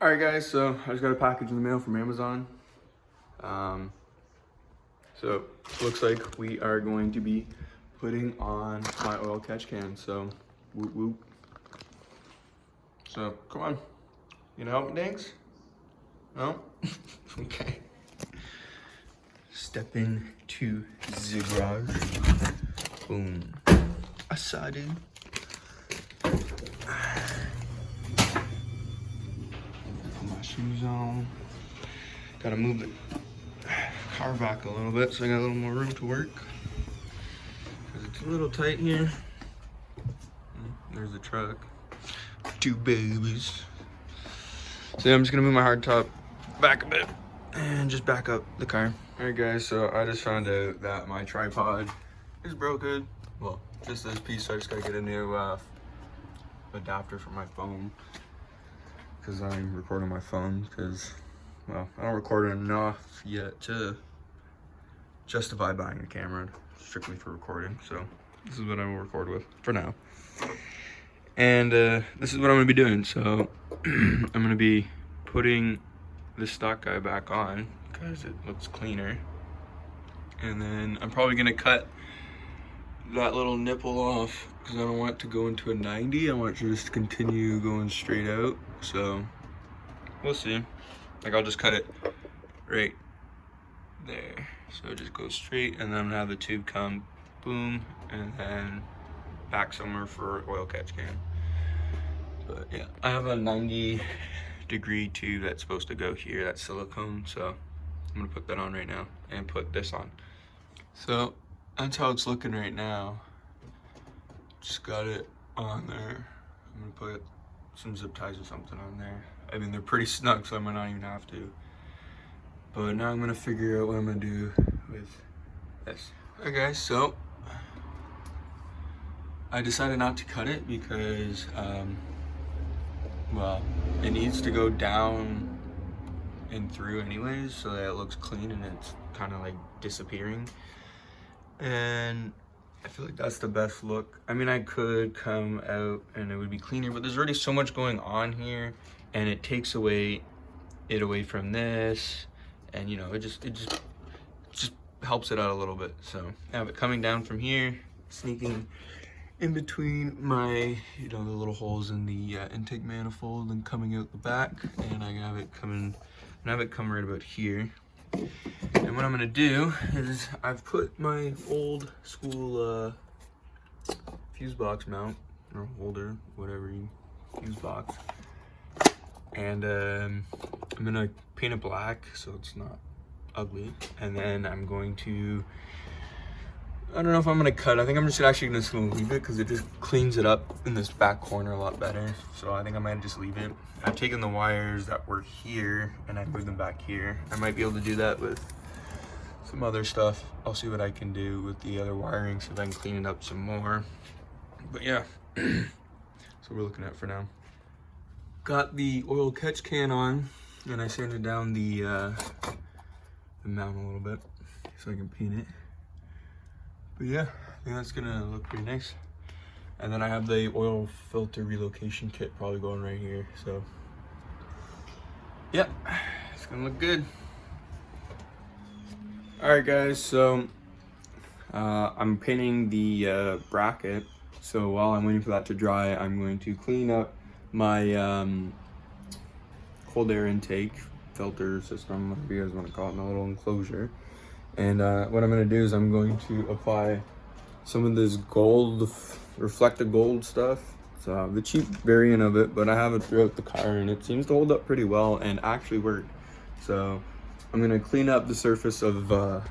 Alright guys, so I just got a package in the mail from Amazon. So looks like we are going to be putting on my oil catch can, so whoop whoop. So come on, you gonna help me, Dinks? No? Okay. Step in to the garage. Boom. Aside. Shoes on. Gotta move the car back a little bit so I got a little more room to work. Cause it's a little tight here. There's the truck. Two babies. So yeah, I'm just gonna move my hardtop back a bit and just back up the car. Alright guys, so I just found out that my tripod is broken. Well, just this piece, so I just gotta get a new adapter for my phone. Because I'm recording my phone, because, well, I don't record enough yet to justify buying a camera strictly for recording. So this is what I will record with for now. And this is what I'm going to be doing. So I'm going to be putting the stock guy back on because it looks cleaner. And then I'm probably going to cut that little nipple off because I don't want it to go into a 90. I want it to just continue going straight out. So we'll see. Like, I'll just cut it right there. So it just goes straight, and then I'm gonna have the tube come boom, and then back somewhere for oil catch can. But yeah, I have a 90-degree tube that's supposed to go here. That's silicone, so I'm gonna put that on right now and put this on. So that's how it's looking right now. Just got it on there. I'm gonna put some zip ties or something on there. I mean, they're pretty snug, so I might not even have to. But now I'm gonna figure out what I'm gonna do with this. Okay guys, so I decided not to cut it because, well, it needs to go down and through anyways, so that it looks clean and it's kind of like disappearing. And I feel like that's the best look. I mean, I could come out and it would be cleaner, but there's already so much going on here, and it takes away from this, and you know, it just helps it out a little bit. So I have it coming down from here, sneaking in between my, you know, the little holes in the intake manifold, and coming out the back, and I have it coming. I have it come right about here. And what I'm gonna do is I've put my old school fuse box mount, or holder, whatever you, fuse box. And I'm gonna paint it black so it's not ugly. And then I'm going to, I don't know if I'm gonna cut. I think I'm just actually gonna smooth leave it because it just cleans it up in this back corner a lot better. So I think I might just leave it. I've taken the wires that were here and I moved them back here. I might be able to do that with some other stuff. I'll see what I can do with the other wiring, see if I can clean it up some more. But yeah, so we're looking at for now. Got the oil catch can on, and I sanded down the mount a little bit so I can paint it. But yeah, I think that's gonna look pretty nice. And then I have the oil filter relocation kit probably going right here. So yeah, it's gonna look good. All right guys, so I'm painting the bracket. So while I'm waiting for that to dry, I'm going to clean up my cold air intake filter system, whatever you guys want to call it, my little enclosure. And what I'm going to do is I'm going to apply some of this gold, reflective gold stuff. It's the cheap variant of it, but I have it throughout the car and it seems to hold up pretty well and actually work. So I'm going to clean up the surface of the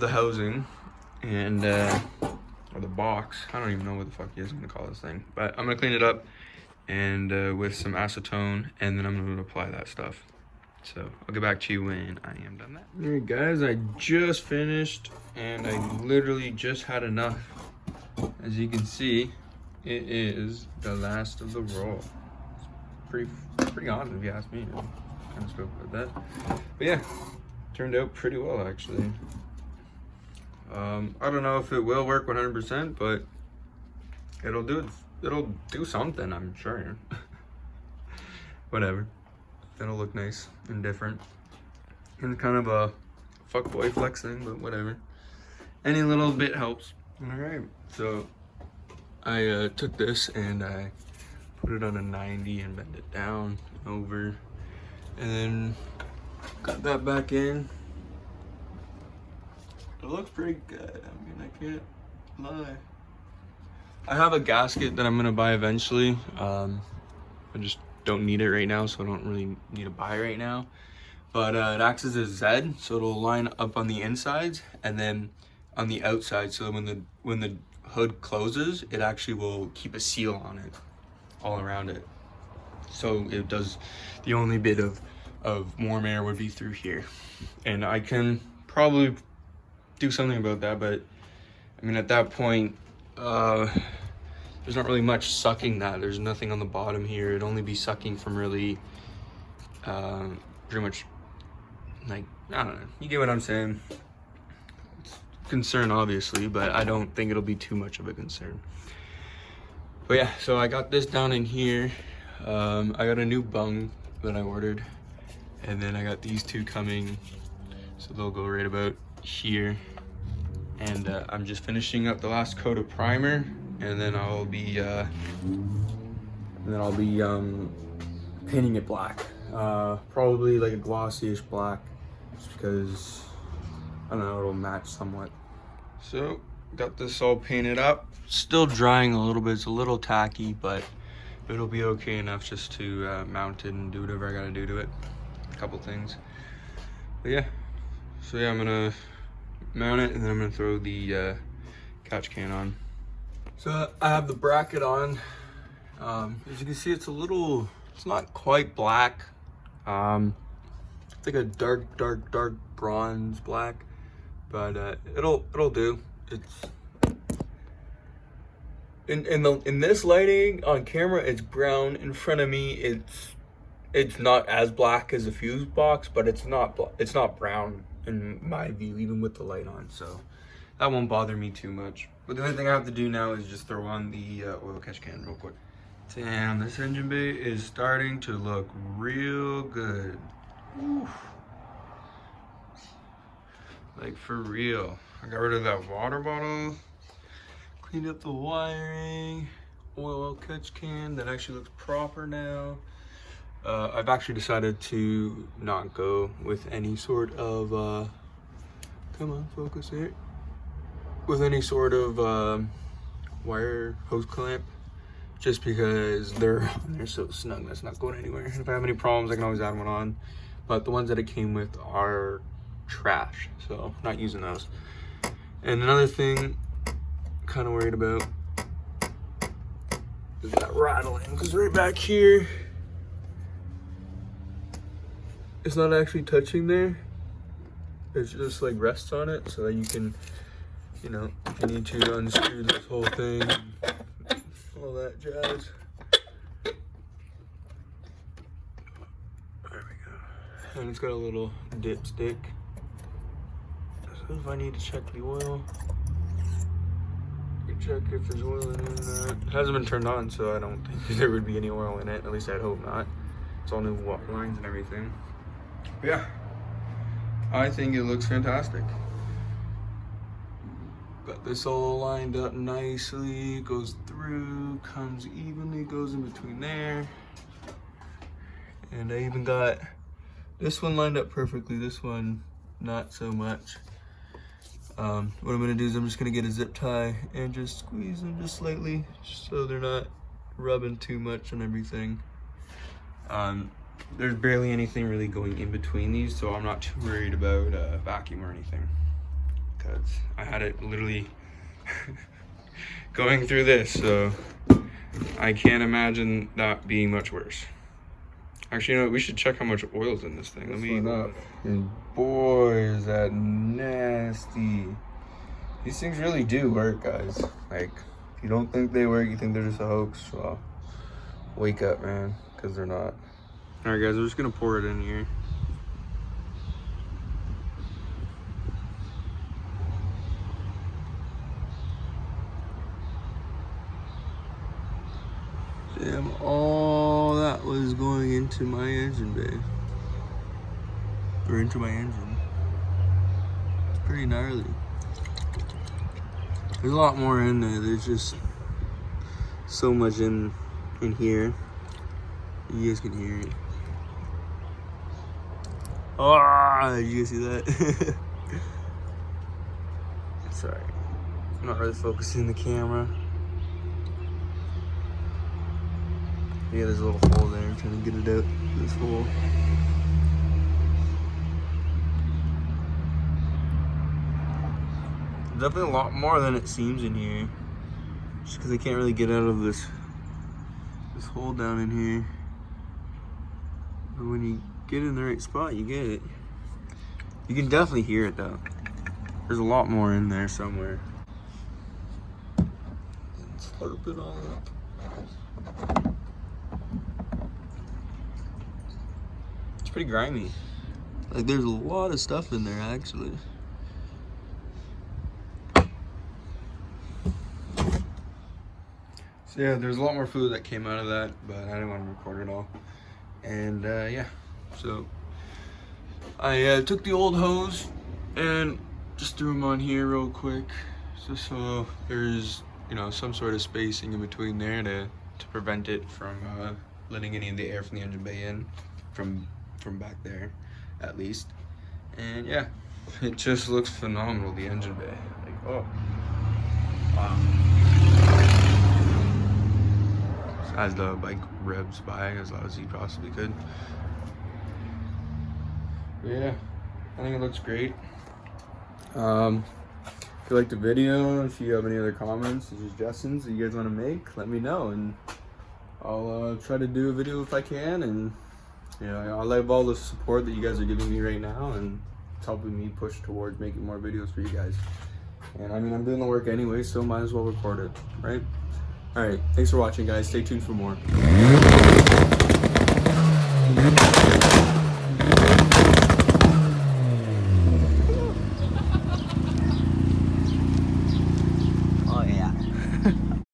housing and or the box. I don't even know what the fuck you guys are going to call this thing, but I'm going to clean it up and with some acetone, and then I'm going to apply that stuff. So I'll get back to you when I am done that. All right guys, I just finished and I literally just had enough. As you can see, it is the last of the roll. It's pretty awesome if you ask me. I'm kind of stoked about that. But yeah, turned out pretty well actually. I don't know if it will work 100%, but it'll do something, I'm sure. whatever. It'll look nice and different. And kind of a fuckboy flex thing, but whatever. Any little bit helps. Alright, so I took this and I put it on a 90 and bend it down and over. And then got that back in. It looks pretty good. I mean, I can't lie. I have a gasket that I'm gonna buy eventually. I just don't need it right now, so I don't really need to buy right now. But it acts as a Z, so it'll line up on the insides and then on the outside. So when the hood closes, it actually will keep a seal on it, all around it. So it does. The only bit of warm air would be through here, and I can probably do something about that. But I mean, at that point, there's not really much sucking that. There's nothing on the bottom here. It'd only be sucking from really, pretty much, like, I don't know. You get what I'm saying? It's a concern, obviously, but I don't think it'll be too much of a concern. But yeah, so I got this down in here. I got a new bung that I ordered, and then I got these two coming, so they'll go right about here. And I'm just finishing up the last coat of primer, and then I'll be painting it black. Probably like a glossy-ish black, just because I don't know, it'll match somewhat. So got this all painted up. Still drying a little bit. It's a little tacky, but it'll be okay enough just to mount it and do whatever I gotta do to it. A couple things. But yeah. So yeah, I'm gonna mount it, and then I'm gonna throw the catch can on. So I have the bracket on. As you can see, it's not quite black. It's like a dark bronze black, but it'll do. It's in this lighting on camera, it's brown. In front of me, it's not as black as a fuse box, but it's not brown in my view, even with the light on, so that won't bother me too much. But the only thing I have to do now is just throw on the oil catch can real quick. Damn, this engine bay is starting to look real good. Oof. Like, for real. I got rid of that water bottle, cleaned up the wiring, oil catch can, that actually looks proper now. I've actually decided to not go with any sort of, come on, focus here. With any sort of wire hose clamp, just because they're so snug, that's not going anywhere. If I have any problems, I can always add one on. But the ones that it came with are trash, so not using those. And another thing, kind of worried about, is that rattling, because right back here, it's not actually touching there. It's just like rests on it, so that you can, you know, if you need to unscrew this whole thing, all that jazz. There we go. And it's got a little dipstick. So if I need to check the oil, I can check if there's oil in it. It hasn't been turned on, so I don't think there would be any oil in it. At least I'd hope not. It's all new water lines and everything. But yeah, I think it looks fantastic. Got this all lined up nicely, goes through, comes evenly, goes in between there. And I even got this one lined up perfectly, this one not so much. What I'm gonna do is I'm just gonna get a zip tie and just squeeze them just slightly, so they're not rubbing too much on everything. There's barely anything really going in between these, so I'm not too worried about vacuum or anything, because I had it literally going through this, so I can't imagine that being much worse. Actually, you know what? We should check how much oil's in this thing. Let me look. And boy, is that nasty. These things really do work, guys. Like, if you don't think they work, you think they're just a hoax, well, wake up, man, because they're not. All right, guys, I'm just gonna pour it in here. Damn, all that was going in into my engine bay. Or into my engine. It's pretty gnarly. There's a lot more in there. There's just so much in here. You guys can hear it. Oh, did you guys see that? Sorry. I'm not really focusing the camera. Yeah, there's a little hole there. I'm trying to get it out. This hole. Definitely a lot more than it seems in here. Just because I can't really get out of this hole down in here. But when you get in the right spot, you get it. You can definitely hear it though. There's a lot more in there somewhere. Let's slurp it all up. It's pretty grimy. Like there's a lot of stuff in there actually. So yeah, there's a lot more fluid that came out of that, but I didn't want to record it all. And yeah, so I took the old hose and just threw them on here real quick, just so there's, you know, some sort of spacing in between there to prevent it from letting any of the air from the engine bay in from back there, at least. And yeah, it just looks phenomenal, the engine bay. Like, oh, wow. As the bike revs by as loud as he possibly could. But yeah, I think it looks great. If you liked the video, if you have any other comments or suggestions that you guys want to make, let me know, and I'll try to do a video if I can. And you know, I love all the support that you guys are giving me right now, and it's helping me push towards making more videos for you guys. And I mean, I'm doing the work anyway, so might as well record it, right? All right, thanks for watching, guys. Stay tuned for more.